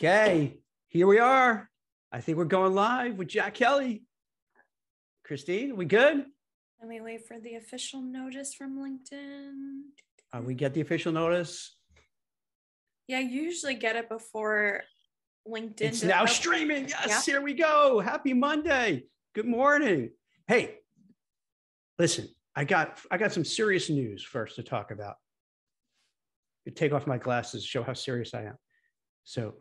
Okay, here we are. I think we're going live with Jack Kelly. Christine, we good? Let me wait for the official notice from LinkedIn. We get the official notice. Yeah, I usually get it before LinkedIn. It's now streaming. Yes, Here we go. Happy Monday. Good morning. Hey, listen, I got some serious news first to talk about. Take off my glasses, show how serious I am. So,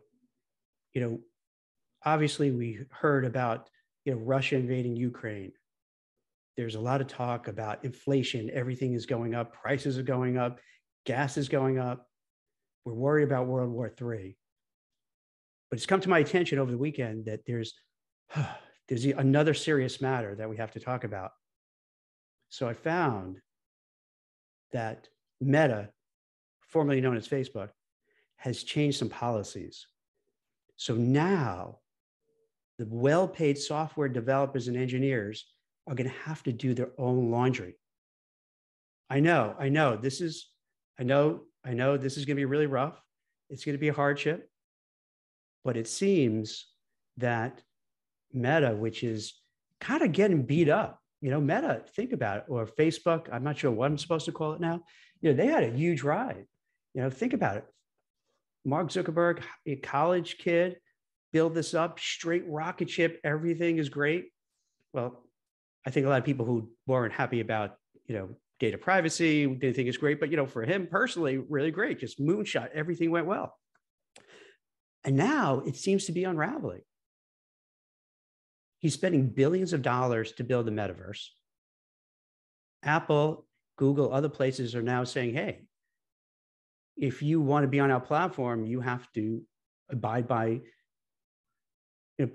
obviously we heard about, Russia invading Ukraine. There's a lot of talk about inflation. Everything is going up. Prices are going up. Gas is going up. We're worried about World War III. But it's come to my attention over the weekend that there's another serious matter that we have to talk about. So I found that Meta, formerly known as Facebook, has changed some policies. So now the well-paid software developers and engineers are going to have to do their own laundry. I know this is going to be really rough. It's going to be a hardship, but it seems that Meta, which is kind of getting beat up, Meta, think about it, or Facebook, I'm not sure what I'm supposed to call it now. They had a huge ride. Think about it. Mark Zuckerberg, a college kid, build this up, straight rocket ship, everything is great. Well, I think a lot of people who weren't happy about, data privacy didn't think it's great, but, for him personally, really great, just moonshot, everything went well. And now it seems to be unraveling. He's spending billions of dollars to build the metaverse. Apple, Google, other places are now saying, hey, if you want to be on our platform, you have to abide by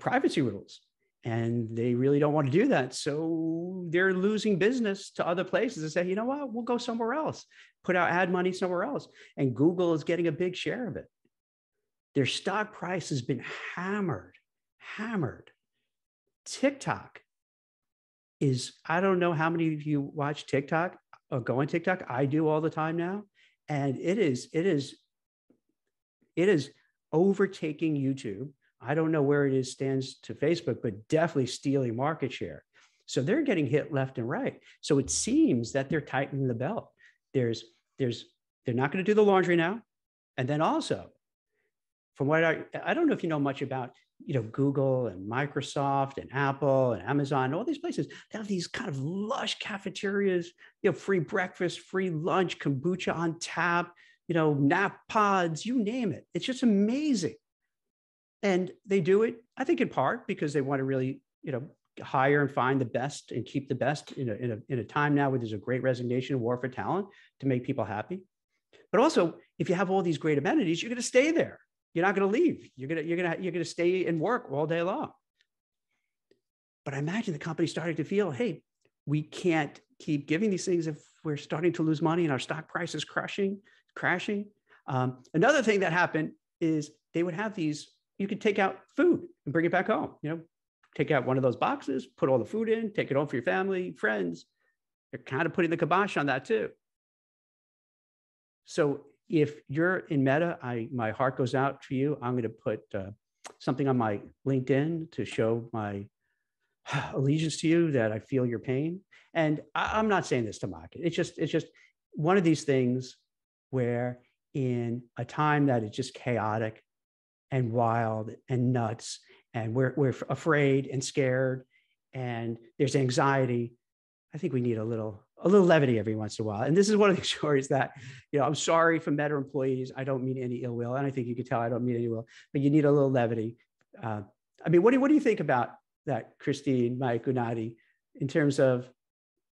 privacy rules. And they really don't want to do that. So they're losing business to other places and say, you know what, we'll go somewhere else, put our ad money somewhere else. And Google is getting a big share of it. Their stock price has been hammered. TikTok is, I don't know how many of you watch TikTok or go on TikTok. I do all the time now. And it is overtaking YouTube. I don't know where it stands to Facebook, but definitely stealing market share. So they're getting hit left and right. So it seems that they're tightening the belt. They're not going to do the laundry now. And then also, from what I don't know if you know much about, Google and Microsoft and Apple and Amazon, all these places, they have these kind of lush cafeterias, free breakfast, free lunch, kombucha on tap, nap pods, you name it. It's just amazing. And they do it, I think, in part because they want to really, hire and find the best and keep the best in a time now where there's a great resignation, war for talent to make people happy. But also, if you have all these great amenities, you're going to stay there. You're not going to leave. You're going to stay and work all day long. But I imagine the company starting to feel, hey, we can't keep giving these things if we're starting to lose money and our stock price is crashing. Another thing that happened is they would have these. You could take out food and bring it back home. Take out one of those boxes, put all the food in, take it home for your family, friends. They're kind of putting the kibosh on that too. So if you're in Meta, my heart goes out to you. I'm going to put something on my LinkedIn to show my allegiance to you, that I feel your pain. And I'm not saying this to mock it. It's just one of these things where in a time that is just chaotic and wild and nuts, and we're afraid and scared, and there's anxiety, I think we need a little levity every once in a while. And this is one of the stories that, I'm sorry for Meta employees. I don't mean any ill will. And I think you can tell I don't mean any ill will, but you need a little levity. What do you think about that, Christine, Mike, Unadi, in terms of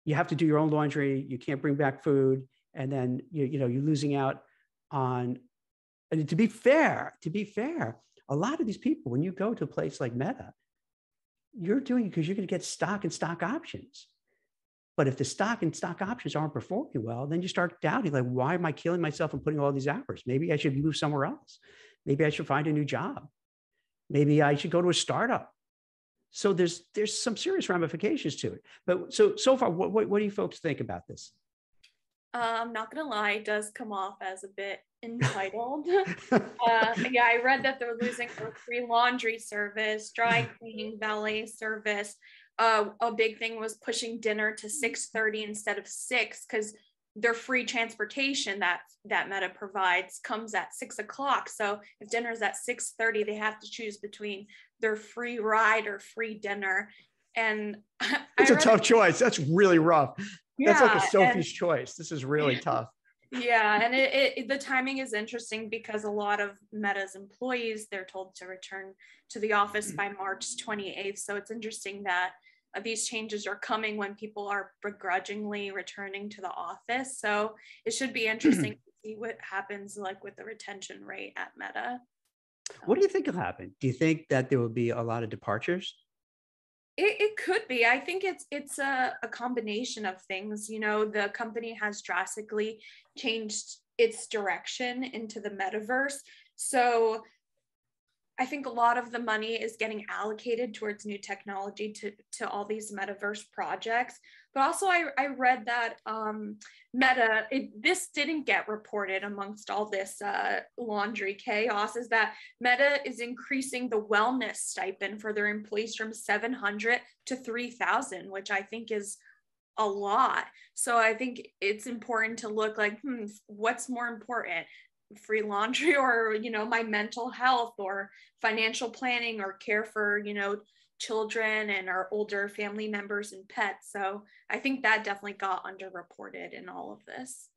you have to do your own laundry, you can't bring back food, and then you're losing out on. And to be fair, a lot of these people, when you go to a place like Meta, you're doing it because you're going to get stock and stock options. But if the stock and stock options aren't performing well, then you start doubting, like, why am I killing myself and putting all these hours? Maybe I should move somewhere else. Maybe I should find a new job. Maybe I should go to a startup. So there's some serious ramifications to it. But so far, what do you folks think about this? I'm not gonna lie, it does come off as a bit entitled. Yeah, I read that they're losing their free laundry service, dry cleaning, valet service. A big thing was pushing dinner to 6:30 instead of 6, because their free transportation that Meta provides comes at 6 o'clock. So if dinner's at 6:30, they have to choose between their free ride or free dinner. And It's I a read, tough choice. That's really rough. That's like a yeah, and Sophie's choice. This is really tough. yeah, and the timing is interesting because a lot of Meta's employees, they're told to return to the office by March 28th. So it's interesting that these changes are coming when people are begrudgingly returning to the office. So it should be interesting to see what happens like with the retention rate at Meta. What do you think will happen? Do you think that there will be a lot of departures? It could be. I think it's a combination of things. You know, the company has drastically changed its direction into the metaverse. So I think a lot of the money is getting allocated towards new technology to all these metaverse projects. But also, I read that Meta, this didn't get reported amongst all this laundry chaos, is that Meta is increasing the wellness stipend for their employees from 700 to 3,000, which I think is a lot. So I think it's important to look like, what's more important? Free laundry, or my mental health, or financial planning, or care for children and our older family members and pets. So I think that definitely got underreported in all of this.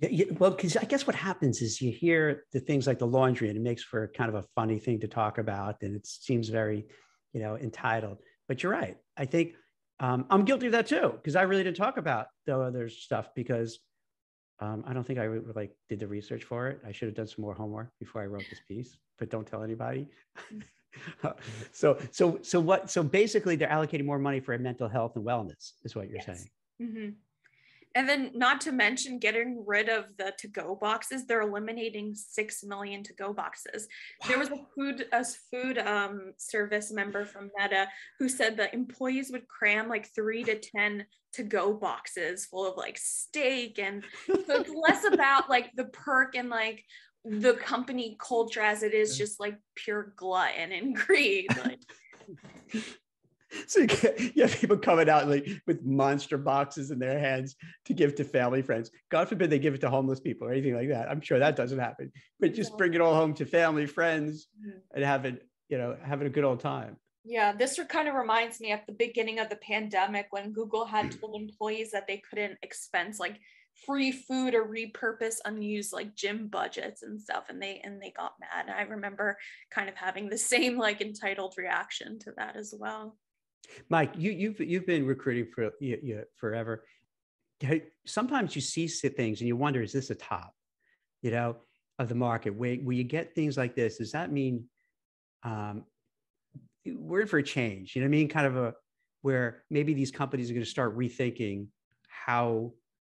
Yeah, well, because I guess what happens is you hear the things like the laundry, and it makes for kind of a funny thing to talk about, and it seems very, entitled. But you're right. I think I'm guilty of that too, because I really didn't talk about the other stuff because I don't think I did the research for it. I should have done some more homework before I wrote this piece, but don't tell anybody. So basically they're allocating more money for mental health and wellness is what you're saying. Mm-hmm. And then, not to mention getting rid of the to-go boxes, they're eliminating 6 million to-go boxes. Wow. There was a food service member from Meta who said that employees would cram like 3 to 10 to-go boxes full of like steak, and so it's less about like the perk and like the company culture as it is just like pure glutton and greed. Like. So you have people coming out like with monster boxes in their hands to give to family, friends. God forbid they give it to homeless people or anything like that. I'm sure that doesn't happen. But just bring it all home to family, friends, and having a good old time. Yeah, this kind of reminds me at the beginning of the pandemic when Google had told employees that they couldn't expense like free food or repurpose unused like gym budgets and stuff, and they got mad. And I remember kind of having the same like entitled reaction to that as well. Mike, you've been recruiting for forever. Sometimes you see things and you wonder, is this a top, of the market? Where you get things like this, does that mean we're in for a change? You know what I mean? Kind of where maybe these companies are going to start rethinking how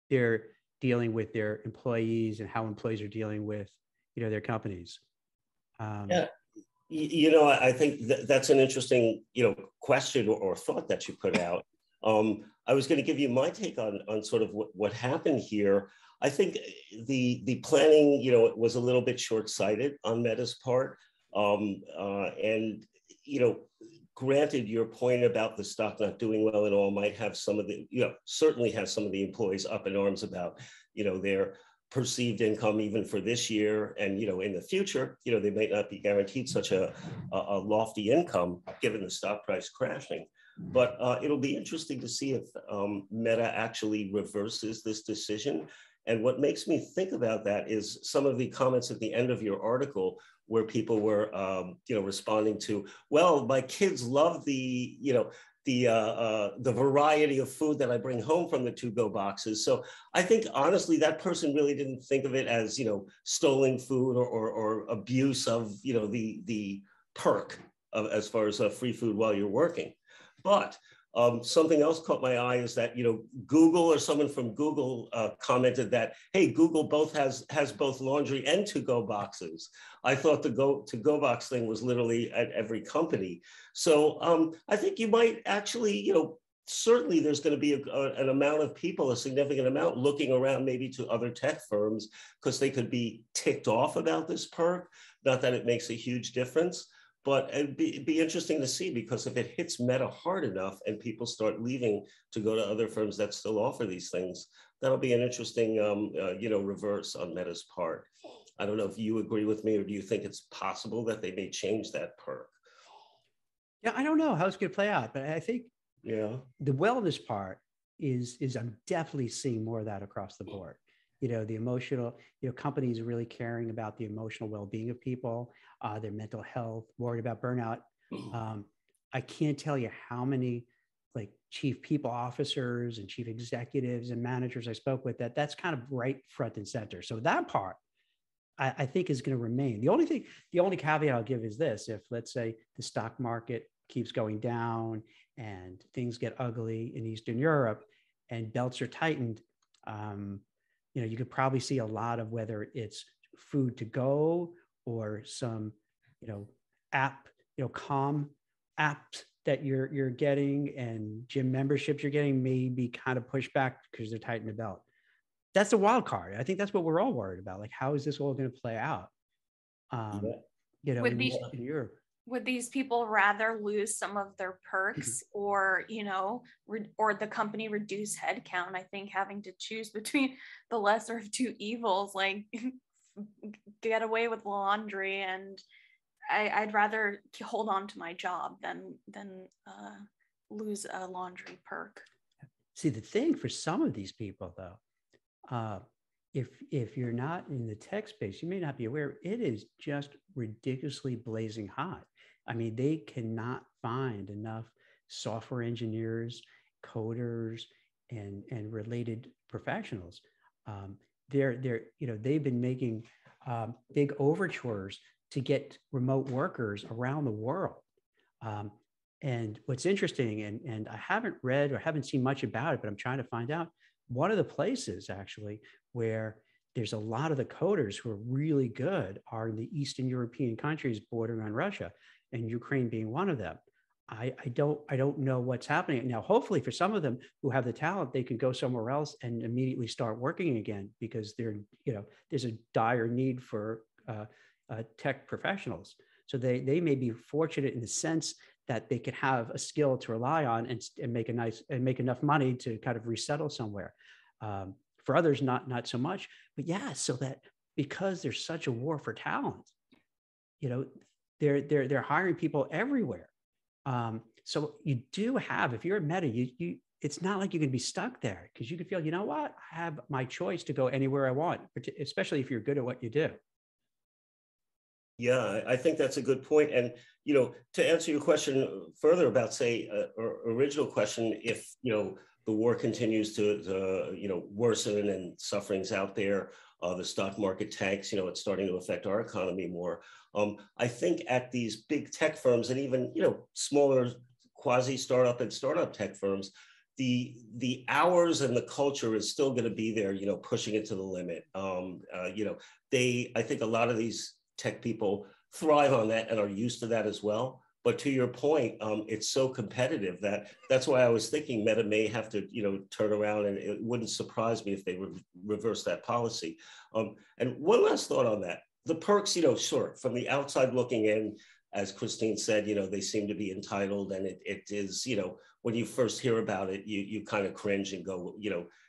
they're dealing with their employees and how employees are dealing with, their companies. Yeah. I think that's an interesting, question or thought that you put out. I was going to give you my take on sort of what happened here. I think the planning, was a little bit short-sighted on Meta's part. And, granted, your point about the stock not doing well at all might have some of the, certainly have some of the employees up in arms about, their perceived income even for this year, and in the future, they may not be guaranteed such a lofty income given the stock price crashing. But it'll be interesting to see if Meta actually reverses this decision. And what makes me think about that is some of the comments at the end of your article, where people were responding to, well, my kids love the variety of food that I bring home from the to-go boxes. So I think, honestly, that person really didn't think of it as, stolen food or abuse of, the perk of, as far as free food while you're working. But something else caught my eye is that, Google, or someone from Google commented that, hey, Google has both laundry and to-go boxes. I thought the to-go box thing was literally at every company. So I think you might actually, certainly there's going to be an amount of people, a significant amount, looking around maybe to other tech firms because they could be ticked off about this perk. Not that it makes a huge difference, but it'd be interesting to see, because if it hits Meta hard enough and people start leaving to go to other firms that still offer these things, that'll be an interesting, reverse on Meta's part. I don't know if you agree with me, or do you think it's possible that they may change that perk? Yeah, I don't know how it's going to play out, but I think the wellness part is I'm definitely seeing more of that across the board. The emotional, companies are really caring about the emotional well-being of people, their mental health, worried about burnout. I can't tell you how many like chief people officers and chief executives and managers I spoke with that's kind of right front and center. So that part I think is going to remain. The only caveat I'll give is this: if, let's say, the stock market keeps going down and things get ugly in Eastern Europe and belts are tightened, you could probably see a lot of, whether it's food to go or some, calm apps that you're getting and gym memberships you're getting may be kind of pushed back because they're tightening the belt. That's the wild card. I think that's what we're all worried about. Like, how is this all going to play out? In Europe. Would these people rather lose some of their perks or, or the company reduce headcount? I think having to choose between the lesser of two evils, like get away with laundry, and I'd rather hold on to my job than lose a laundry perk. See, the thing for some of these people, though, if you're not in the tech space, you may not be aware, it is just ridiculously blazing hot. I mean, they cannot find enough software engineers, coders, and related professionals. They've been making big overtures to get remote workers around the world. And what's interesting, and I haven't read or haven't seen much about it, but I'm trying to find out, one of the places actually where there's a lot of the coders who are really good are in the Eastern European countries bordering on Russia, and Ukraine being one of them. I don't know what's happening now. Hopefully for some of them who have the talent, they can go somewhere else and immediately start working again, because there's a dire need for tech professionals. So they may be fortunate in the sense that they could have a skill to rely on and make enough money to kind of resettle somewhere. For others, not so much. But yeah, so that because there's such a war for talent, they're hiring people everywhere. So you do have, if you're at Meta, it's not like you can be stuck there, because you can feel, what, I have my choice to go anywhere I want, especially if you're good at what you do. Yeah, I think that's a good point. And, to answer your question further about, say, original question, if, the war continues to worsen and suffering's out there, the stock market tanks, it's starting to affect our economy more. I think at these big tech firms and even, smaller quasi-startup and startup tech firms, the hours and the culture is still going to be there, pushing it to the limit. I think a lot of these tech people thrive on that and are used to that as well. But to your point, it's so competitive that's why I was thinking Meta may have to, turn around, and it wouldn't surprise me if they reverse that policy. And one last thought on that. The perks, sure, from the outside looking in, as Christine said, they seem to be entitled, and it is, when you first hear about it, you kind of cringe and go,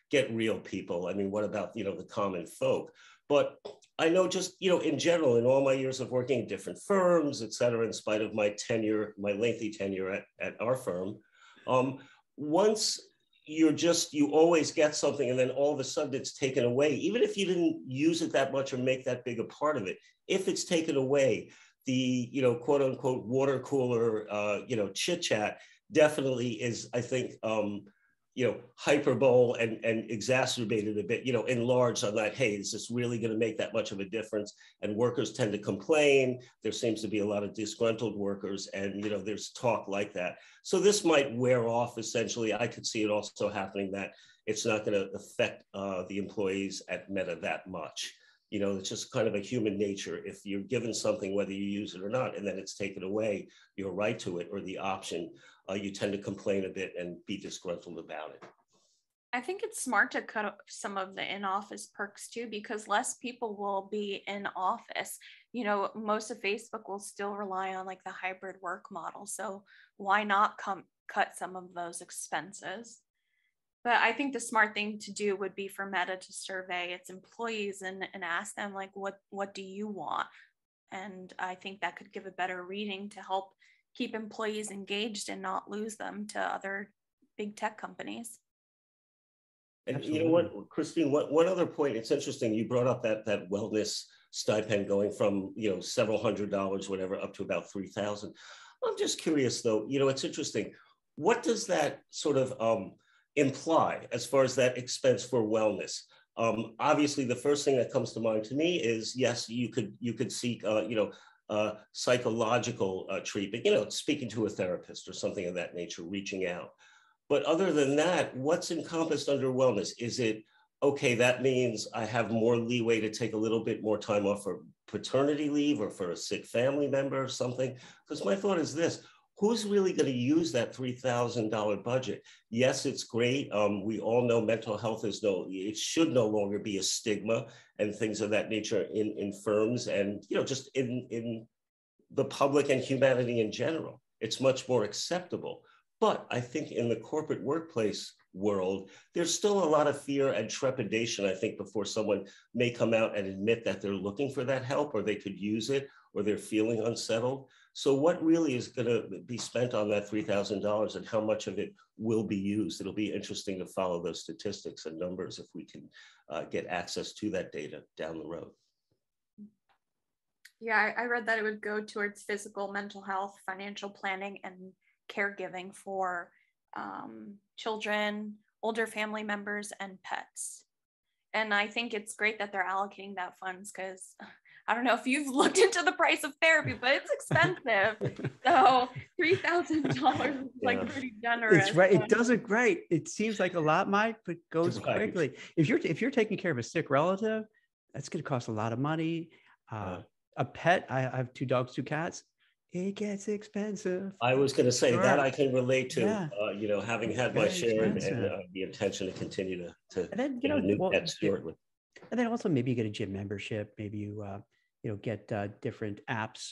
get real, people. I mean, what about, the common folk? But I know just, in general, in all my years of working in different firms, et cetera, in spite of my lengthy tenure at our firm, once you always get something and then all of a sudden it's taken away, even if you didn't use it that much or make that big a part of it, if it's taken away, the, quote unquote, water cooler, chit chat definitely is, I think, hyperbole and exacerbated a bit, enlarged on that. Hey, is this really going to make that much of a difference? And workers tend to complain. There seems to be a lot of disgruntled workers, and there's talk like that. So this might wear off. Essentially, I could see it also happening that it's not going to affect the employees at Meta that much. It's just kind of a human nature. If you're given something, whether you use it or not, and then it's taken away, your right to it or the option, you tend to complain a bit and be disgruntled about it. I think it's smart to cut up some of the in-office perks too, because less people will be in office. You know, most of Facebook will still rely on like the hybrid work model. So why not cut some of those expenses? But I think the smart thing to do would be for Meta to survey its employees and ask them like, what do you want? And I think that could give a better reading to help keep employees engaged and not lose them to other big tech companies. And Absolutely. you know what, Christine, one other point, it's interesting, you brought up that wellness stipend going from, you know, several $100s, whatever, up to about 3,000. I'm just curious though, you know, it's interesting. What does that sort of imply as far as that expense for wellness? Obviously, the first thing that comes to mind to me is, yes, you could seek, you know, psychological treatment, you know, speaking to a therapist or something of that nature, reaching out. But other than that, what's encompassed under wellness? Is it, okay, that means I have more leeway to take a little bit more time off for paternity leave or for a sick family member or something? Because my thought is this, who's really going to use that $3,000 budget? Yes, it's great. We all know mental health it should no longer be a stigma and things of that nature in firms and, you know, just in the public and humanity in general. It's much more acceptable. But I think in the corporate workplace world, there's still a lot of fear and trepidation, I think, before someone may come out and admit that they're looking for that help or they could use it or they're feeling unsettled. So what really is going to be spent on that $3,000 and how much of it will be used? It'll be interesting to follow those statistics and numbers if we can get access to that data down the road. Yeah, I read that it would go towards physical, mental health, financial planning, and caregiving for children, older family members, and pets. And I think it's great that they're allocating that funds because I don't know if you've looked into the price of therapy, but it's expensive. So $3,000 is like pretty generous. It's right. It doesn't great. It seems like a lot, Mike, but goes quickly. If you're taking care of a sick relative, that's going to cost a lot of money. A pet, I have 2 dogs, 2 cats. It gets expensive. I was going to say that I can relate to, Yeah. you know, having had my share and the intention to continue to and then, get a new pet shortly. And then also maybe you get a gym membership. Maybe you, you know, get different apps,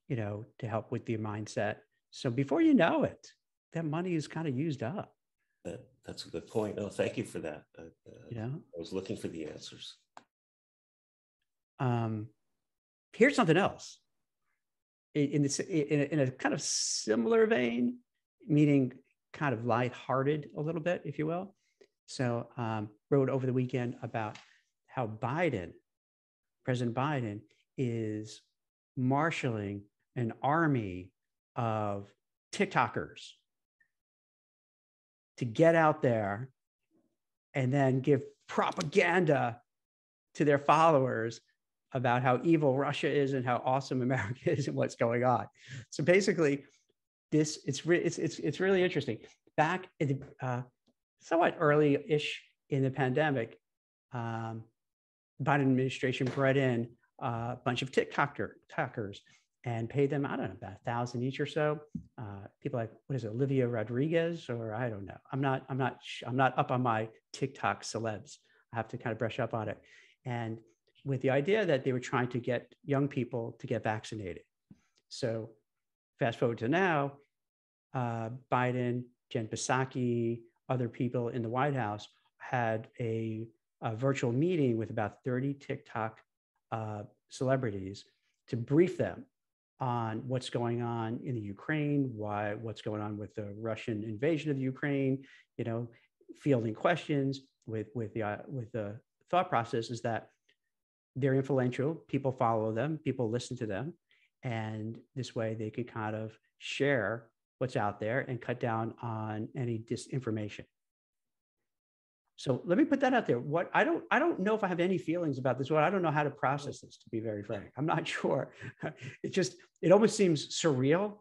you know, to help with your mindset. So before you know it, that money is kind of used up. That's a good point. No, thank you for that. You know, I was looking for the answers. Here's something else. In a kind of similar vein, meaning kind of lighthearted a little bit, if you will. So wrote over the weekend about how President Biden is marshaling an army of TikTokers to get out there and then give propaganda to their followers about how evil Russia is and how awesome America is and what's going on. So basically, it's really interesting. Back in the somewhat early-ish in the pandemic, Biden administration brought in a bunch of TikTokers and paid them, I don't know, about 1,000 each or so. People like, what is it, Olivia Rodriguez, or I don't know. I'm not up on my TikTok celebs. I have to kind of brush up on it. And with the idea that they were trying to get young people to get vaccinated. So fast forward to now, Biden, Jen Psaki, other people in the White House had a virtual meeting with about 30 TikTok celebrities to brief them on what's going on in the Ukraine, what's going on with the Russian invasion of the Ukraine, you know, fielding questions with the thought process is that they're influential, people follow them, people listen to them, and this way they could kind of share what's out there and cut down on any disinformation. So let me put that out there. I don't know if I have any feelings about this. I don't know how to process this, to be very frank. I'm not sure. It almost seems surreal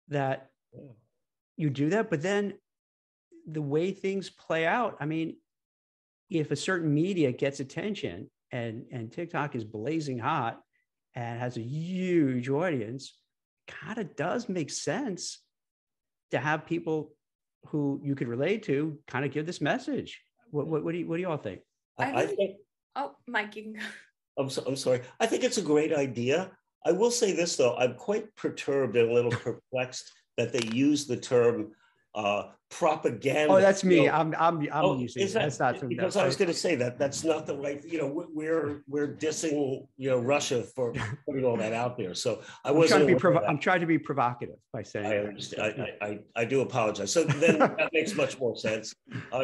that you do that, but then the way things play out, I mean, if a certain media gets attention and TikTok is blazing hot and has a huge audience, kind of does make sense to have people who you could relate to kind of give this message. What do you all think? I think. Oh, Mike, you can go. I'm sorry. I think it's a great idea. I will say this though, I'm quite perturbed and a little perplexed that they use the term propaganda. Oh, that's me. I'm using it. That's not because I was going to say that's not the right. We're dissing Russia for putting all that out there. So I'm trying to be provocative by saying. I understand. I do apologize. So then that makes much more sense.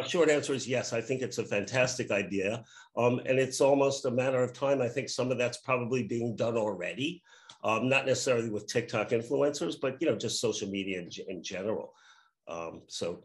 Short answer is yes. I think it's a fantastic idea, and it's almost a matter of time. I think some of that's probably being done already, not necessarily with TikTok influencers, but just social media in general. So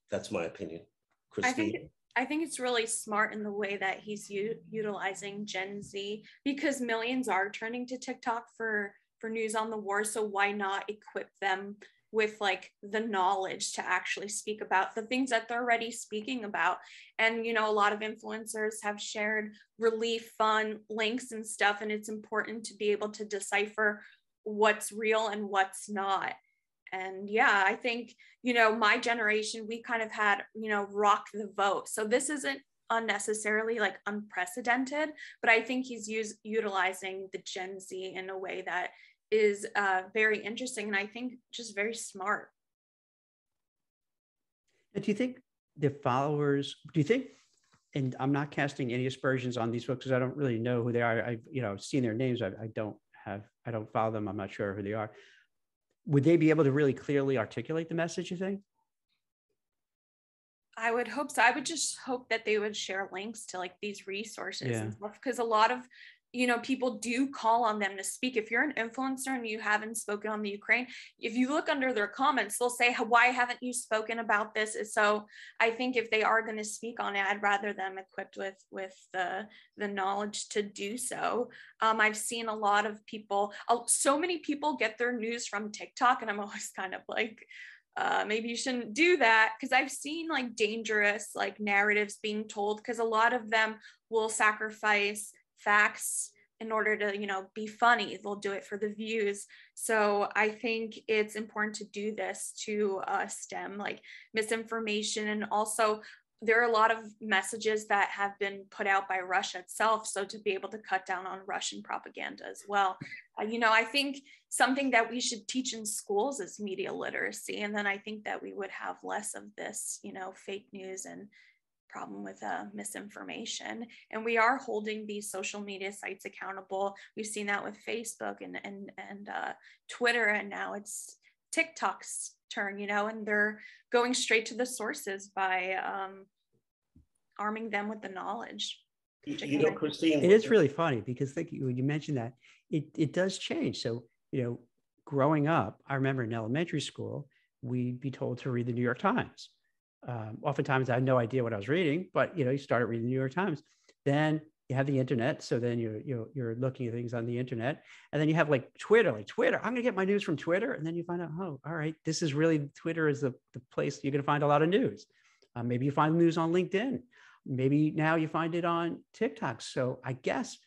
that's my opinion. Christine? I think it's really smart in the way that he's utilizing Gen Z, because millions are turning to TikTok for news on the war. So why not equip them with like the knowledge to actually speak about the things that they're already speaking about? And, a lot of influencers have shared relief fund links and stuff, and it's important to be able to decipher what's real and what's not. And yeah, I think, my generation, we kind of had, rock the vote. So this isn't unnecessarily like unprecedented, but I think he's utilizing the Gen Z in a way that is very interesting. And I think just very smart. And do you think the followers, and I'm not casting any aspersions on these folks because I don't really know who they are. I've, seen their names. I don't follow them. I'm not sure who they are. Would they be able to really clearly articulate the message, you think? I would hope so. I would just hope that they would share links to like these resources and stuff, because a lot of, people do call on them to speak. If you're an influencer and you haven't spoken on the Ukraine, if you look under their comments, they'll say, why haven't you spoken about this? So I think if they are going to speak on it, I'd rather them equipped with the knowledge to do so. I've seen a lot of people, so many people get their news from TikTok, and I'm always kind of like, maybe you shouldn't do that, because I've seen like dangerous like narratives being told, because a lot of them will sacrifice facts in order to be funny. They'll do it for the views. So I think it's important to do this to stem like misinformation. And also there are a lot of messages that have been put out by Russia itself, so to be able to cut down on Russian propaganda as well. I think something that we should teach in schools is media literacy, and then I think that we would have less of this fake news and problem with misinformation. And we are holding these social media sites accountable. We've seen that with Facebook and Twitter, and now it's TikTok's turn, and they're going straight to the sources by arming them with the knowledge. Christine, it is really funny because when you mentioned that, it does change. So, growing up, I remember in elementary school, we'd be told to read the New York Times. Oftentimes I had no idea what I was reading, but you started reading the New York Times. Then you have the internet, so then you're looking at things on the internet, and then you have like Twitter. I'm gonna get my news from Twitter, and then you find out, oh, all right, this is really Twitter is the place you're gonna find a lot of news. Maybe you find news on LinkedIn. Maybe now you find it on TikTok. So I guess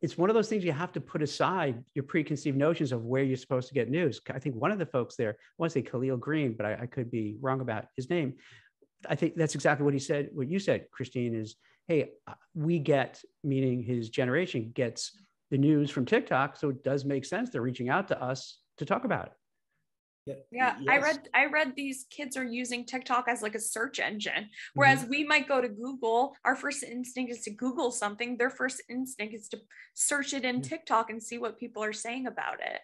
it's one of those things you have to put aside your preconceived notions of where you're supposed to get news. I think one of the folks there, I want to say Khalil Green, but I could be wrong about his name. I think that's exactly what he said. What you said, Christine, is, hey, we get, meaning his generation gets the news from TikTok. So it does make sense. They're reaching out to us to talk about it. Yeah, yes. I read these kids are using TikTok as like a search engine, whereas we might go to Google. Our first instinct is to Google something. Their first instinct is to search it in TikTok and see what people are saying about it.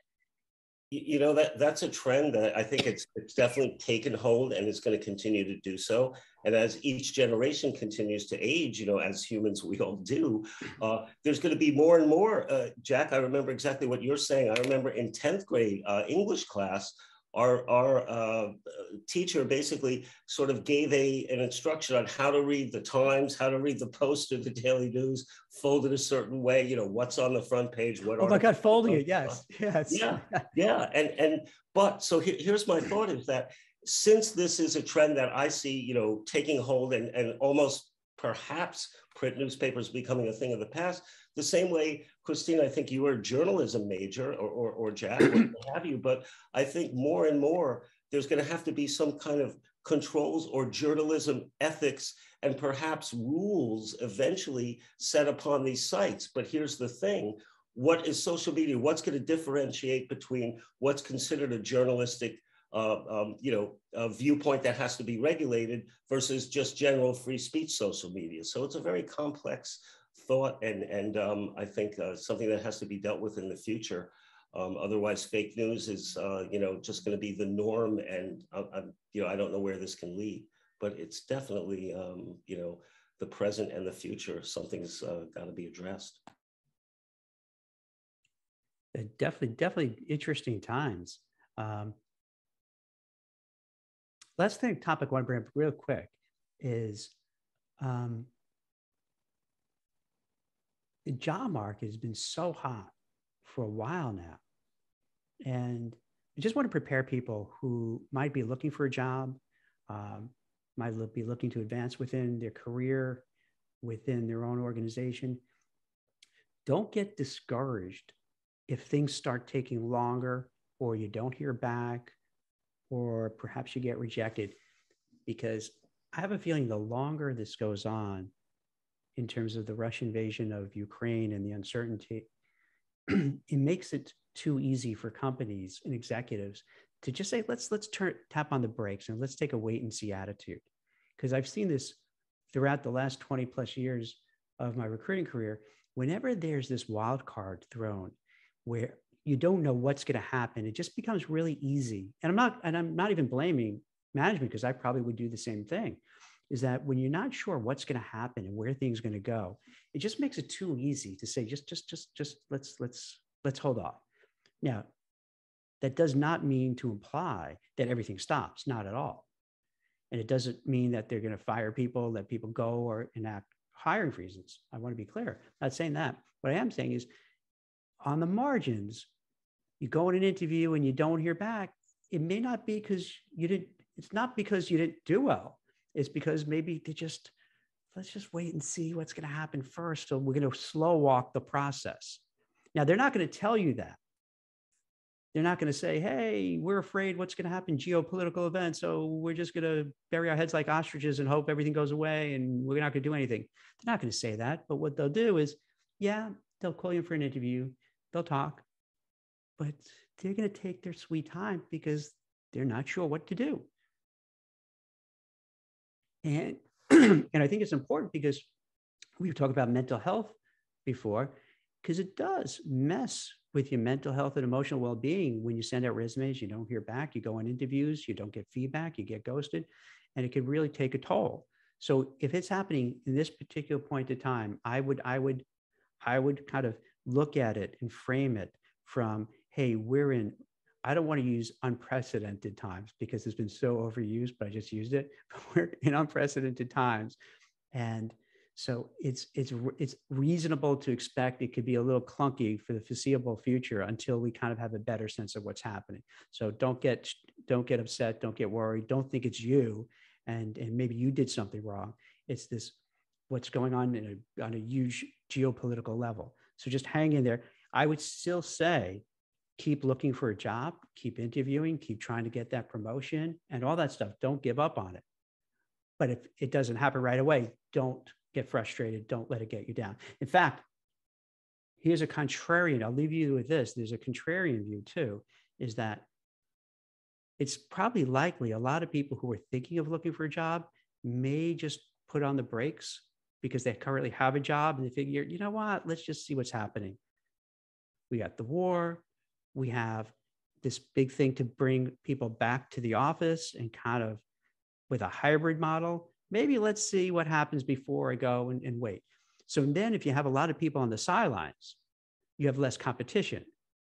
That's a trend that I think it's definitely taken hold, and it's going to continue to do so. And as each generation continues to age, as humans, we all do, there's going to be more and more. Jack, I remember exactly what you're saying. I remember in 10th grade English class, our teacher basically sort of gave an instruction on how to read the Times, how to read the Post or the Daily News, folded a certain way, what's on the front page. Oh my God, folding it, yes. Yeah. But so here's my thought is that since this is a trend that I see, taking hold and almost perhaps print newspapers becoming a thing of the past, the same way, Christine, I think you were a journalism major or Jack, what have you, but I think more and more there's going to have to be some kind of controls or journalism ethics and perhaps rules eventually set upon these sites. But here's the thing. What is social media? What's going to differentiate between what's considered a journalistic a viewpoint that has to be regulated versus just general free speech social media? So it's a very complex thought, and I think something that has to be dealt with in the future. Otherwise, fake news is just going to be the norm, and I don't know where this can lead. But it's definitely the present and the future. Something's got to be addressed. Definitely interesting times. Last thing, topic I want to bring up real quick is the job market has been so hot for a while now. And I just want to prepare people who might be looking for a job, might be looking to advance within their career, within their own organization. Don't get discouraged if things start taking longer, or you don't hear back, or perhaps you get rejected, because I have a feeling the longer this goes on in terms of the Russian invasion of Ukraine and the uncertainty, it makes it too easy for companies and executives to just say, let's tap on the brakes and let's take a wait and see attitude. Because I've seen this throughout the last 20 plus years of my recruiting career. Whenever there's this wild card thrown where you don't know what's going to happen, it just becomes really easy. And I'm not even blaming management, because I probably would do the same thing, is that when you're not sure what's going to happen and where things are going to go, it just makes it too easy to say, just let's hold off. Now, that does not mean to imply that everything stops, not at all. And it doesn't mean that they're going to fire people, let people go, or enact hiring freezes. I want to be clear. I'm not saying that. What I am saying is, on the margins, you go in an interview and you don't hear back. It may not be because it's not because you didn't do well. It's because maybe let's just wait and see what's going to happen first. So we're going to slow walk the process. Now, they're not going to tell you that. They're not going to say, hey, we're afraid what's going to happen, geopolitical events, so we're just going to bury our heads like ostriches and hope everything goes away and we're not going to do anything. They're not going to say that. But what they'll do is, they'll call you for an interview. They'll talk, but they're going to take their sweet time because they're not sure what to do. And, and I think it's important because we've talked about mental health before, because it does mess with your mental health and emotional well-being. When you send out resumes, you don't hear back, you go on interviews, you don't get feedback, you get ghosted, and it can really take a toll. So if it's happening in this particular point of time, I would kind of look at it and frame it from, hey, I don't want to use unprecedented times because it's been so overused, but I just used it. We're in unprecedented times. And so it's reasonable to expect it could be a little clunky for the foreseeable future until we kind of have a better sense of what's happening. So don't get upset, don't get worried, don't think it's you and maybe you did something wrong. It's this what's going on on a huge geopolitical level. So just hang in there. I would still say, keep looking for a job, keep interviewing, keep trying to get that promotion and all that stuff. Don't give up on it. But if it doesn't happen right away, don't get frustrated. Don't let it get you down. In fact, here's a contrarian. I'll leave you with this. There's a contrarian view too, is that it's probably likely a lot of people who are thinking of looking for a job may just put on the brakes because they currently have a job and they figure, you know what, let's just see what's happening. We got the war. We have this big thing to bring people back to the office and kind of with a hybrid model. Maybe let's see what happens before I go and wait. So then if you have a lot of people on the sidelines, you have less competition.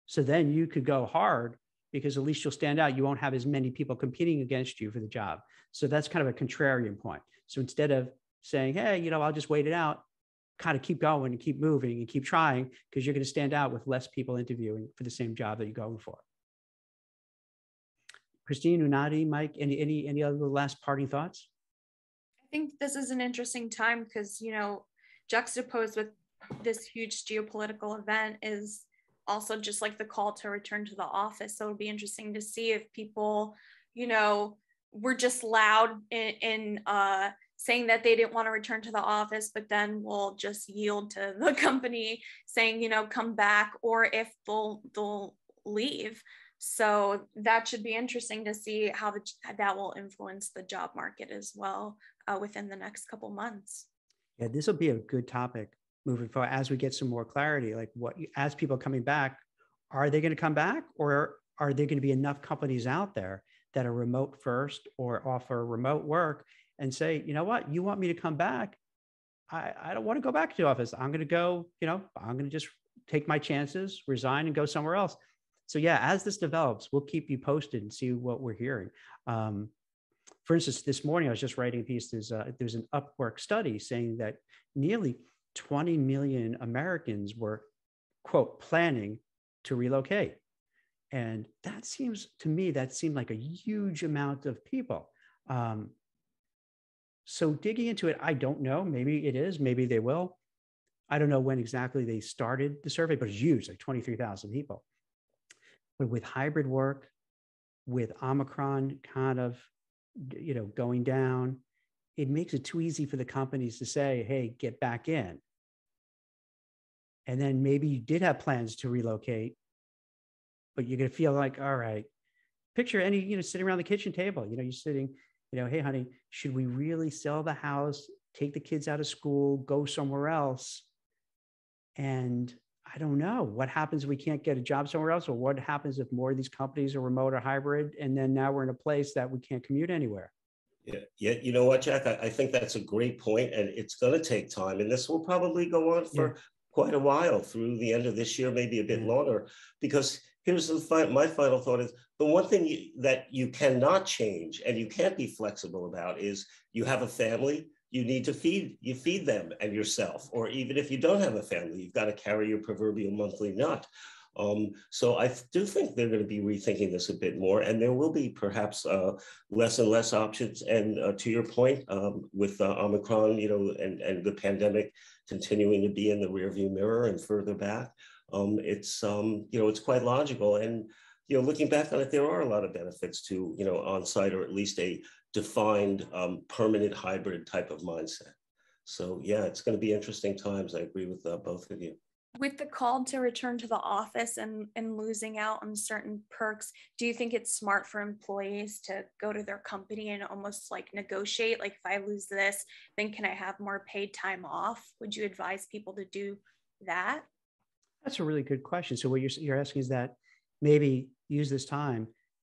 So then you could go hard because at least you'll stand out. You won't have as many people competing against you for the job. So that's kind of a contrarian point. So instead of saying, hey, I'll just wait it out, kind of keep going and keep moving and keep trying because you're going to stand out with less people interviewing for the same job that you're going for. Christine, Unadi, Mike, any other last parting thoughts? I think this is an interesting time because, juxtaposed with this huge geopolitical event is also just like the call to return to the office. So it'll be interesting to see if people were just loud in saying that they didn't want to return to the office, but then will just yield to the company saying, come back, or if they'll leave. So that should be interesting to see how that will influence the job market as well within the next couple months. Yeah, this will be a good topic moving forward as we get some more clarity. Like as people coming back, are they going to come back, or are there going to be enough companies out there that are remote first or offer remote work and say, you know what, you want me to come back? I don't want to go back to the office. I'm going to go, I'm going to just take my chances, resign, and go somewhere else. So yeah, as this develops, we'll keep you posted and see what we're hearing. For instance, this morning I was just writing a piece. There's an Upwork study saying that nearly 20 million Americans were, quote, planning to relocate. And that seemed like a huge amount of people. So digging into it, I don't know. Maybe it is. Maybe they will. I don't know when exactly they started the survey, but it's huge, like 23,000 people. But with hybrid work, with Omicron kind of, going down, it makes it too easy for the companies to say, hey, get back in. And then maybe you did have plans to relocate, but you're going to feel like, all right, picture any, sitting around the kitchen table, you're sitting, hey, honey, should we really sell the house, take the kids out of school, go somewhere else? And I don't know what happens if we can't get a job somewhere else, or what happens if more of these companies are remote or hybrid, and then now we're in a place that we can't commute anywhere. Yeah. You know what, Jack? I think that's a great point, and it's going to take time, and this will probably go on for quite a while, through the end of this year, maybe a bit longer. Because here's my final thought is, the one thing that you cannot change and you can't be flexible about is you have a family. You need to feed them and yourself, or even if you don't have a family, you've got to carry your proverbial monthly nut. So I do think they're going to be rethinking this a bit more, and there will be perhaps less and less options. And to your point, with Omicron, and the pandemic continuing to be in the rearview mirror and further back, it's quite logical. And looking back on it, there are a lot of benefits to on-site, or at least a defined permanent hybrid type of mindset. So yeah, it's going to be interesting times. I agree with both of you. With the call to return to the office and losing out on certain perks, do you think it's smart for employees to go to their company and almost like negotiate, like, if I lose this, then can I have more paid time off? Would you advise people to do that? That's a really good question. So what you're asking is that maybe use this time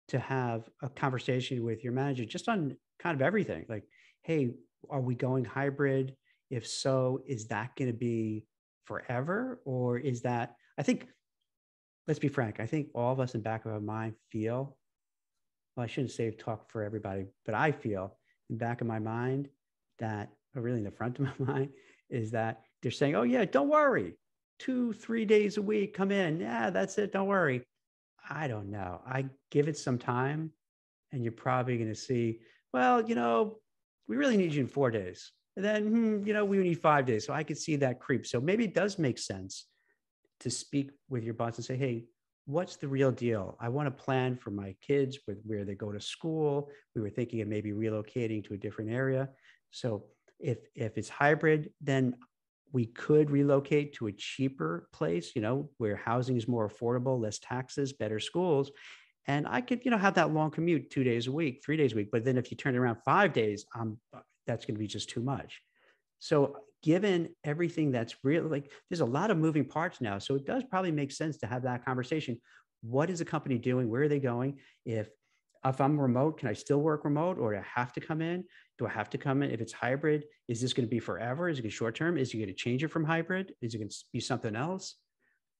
to have a conversation with your manager just on kind of everything. Like, hey, are we going hybrid? If so, is that going to be forever? Or is that, I think, let's be frank, I think all of us in the back of our mind feel, well, I shouldn't say talk for everybody, but I feel in the back of my mind that, or really in the front of my mind, is that they're saying, oh yeah, don't worry, 2-3 days a week, come in. Yeah, that's it. Don't worry. I don't know. I give it some time, and you're probably going to see, well, we really need you in 4 days. And then, we need 5 days. So I could see that creep. So maybe it does make sense to speak with your boss and say, hey, what's the real deal? I want to plan for my kids with where they go to school. We were thinking of maybe relocating to a different area. So if it's hybrid, then we could relocate to a cheaper place, where housing is more affordable, less taxes, better schools. And I could, have that long commute 2 days a week, 3 days a week. But then if you turn it around 5 days, that's going to be just too much. So given everything that's real, like, there's a lot of moving parts now. So it does probably make sense to have that conversation. What is the company doing? Where are they going? If I'm remote, can I still work remote, or do I have to come in? Do I have to come in? If it's hybrid, is this going to be forever? Is it going to be short term? Is it going to change it from hybrid? Is it going to be something else?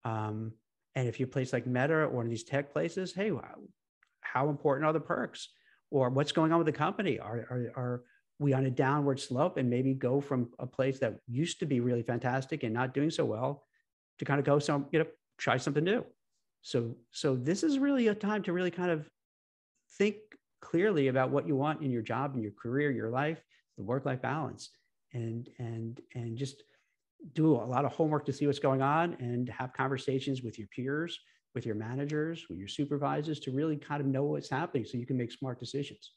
And if you're a place like Meta or one of these tech places, hey, how important are the perks? Or what's going on with the company? Are we on a downward slope, and maybe go from a place that used to be really fantastic and not doing so well to kind of go try something new. So this is really a time to really kind of think clearly about what you want in your job, in your career, your life, the work-life balance, and just do a lot of homework to see what's going on, and have conversations with your peers with your managers, with your supervisors, to really kind of know what's happening so you can make smart decisions.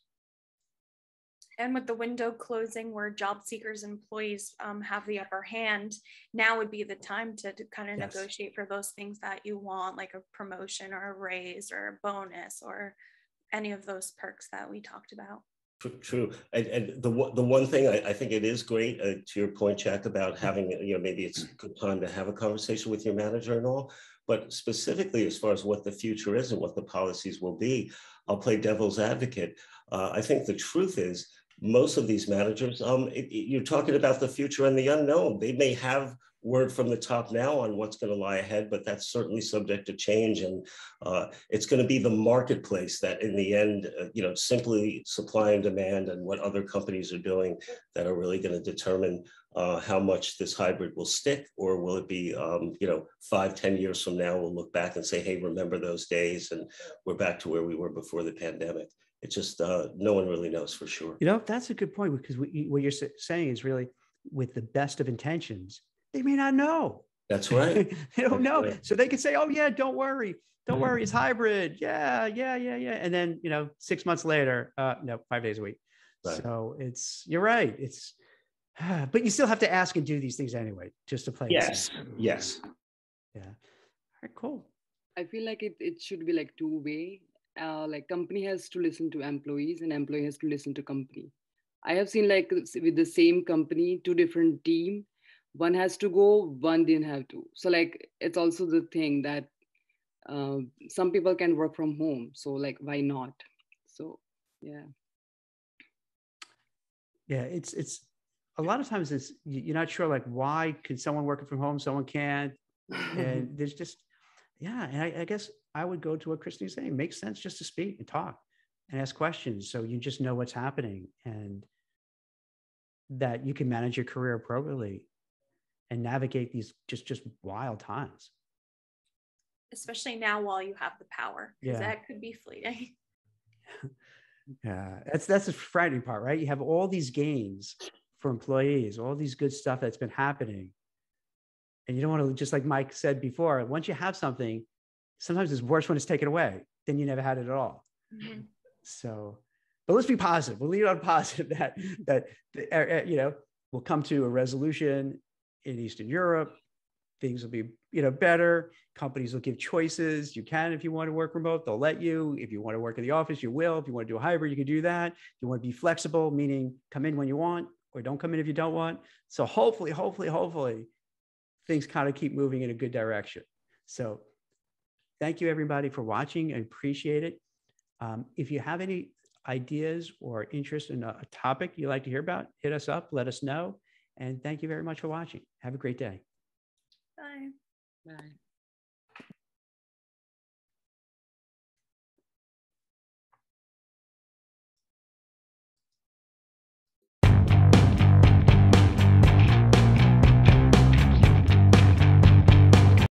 And with the window closing where job seekers and employees have the upper hand, now would be the time to kind of negotiate for those things that you want, like a promotion or a raise or a bonus or any of those perks that we talked about. True. And the one thing I think it is great, to your point, Jack, about having, maybe it's a good time to have a conversation with your manager and all, but specifically as far as what the future is and what the policies will be, I'll play devil's advocate. I think the truth is, most of these managers, you're talking about the future and the unknown. They may have word from the top now on what's going to lie ahead, but that's certainly subject to change. And it's going to be the marketplace that in the end, simply supply and demand and what other companies are doing that are really going to determine how much this hybrid will stick, or will it be, 5-10 years from now, we'll look back and say, hey, remember those days, and we're back to where we were before the pandemic. It's just no one really knows for sure. That's a good point, because what you're saying is really, with the best of intentions, they may not know. That's right. They don't know. Right. So they can say, oh yeah, don't worry, it's hybrid. Yeah. And then, 6 months later, no, 5 days a week. Right. So you're right. But you still have to ask and do these things anyway, just to play. Yes. Yes. Yeah. All right, cool. I feel like it should be like two-way. Like company has to listen to employees and employee has to listen to company. I have seen like with the same company, two different team, one has to go, one didn't have to. So like, it's also the thing that some people can work from home. So like, why not? So, yeah. Yeah, it's a lot of times you're not sure, like, why could someone working from home, someone can't? And there's just, and I guess I would go to what Christine's saying. It makes sense just to speak and talk and ask questions, so you just know what's happening and that you can manage your career appropriately and navigate these just wild times. Especially now while you have the power, because that could be fleeting. Yeah, that's the frightening part, right? You have all these gains for employees, all these good stuff that's been happening. And you don't want to, just like Mike said before, once you have something, sometimes it's worse when it's taken away, then you never had it at all. Mm-hmm. So, but let's be positive. We'll leave it on positive that we'll come to a resolution in Eastern Europe. Things will be, better. Companies will give choices. You can, if you want to work remote, they'll let you. If you want to work in the office, you will. If you want to do a hybrid, you can do that. If you want to be flexible, meaning come in when you want or don't come in if you don't want. So hopefully, things kind of keep moving in a good direction. So thank you, everybody, for watching. I appreciate it. If you have any ideas or interest in a topic you'd like to hear about, hit us up, let us know. And thank you very much for watching. Have a great day. Bye. Bye.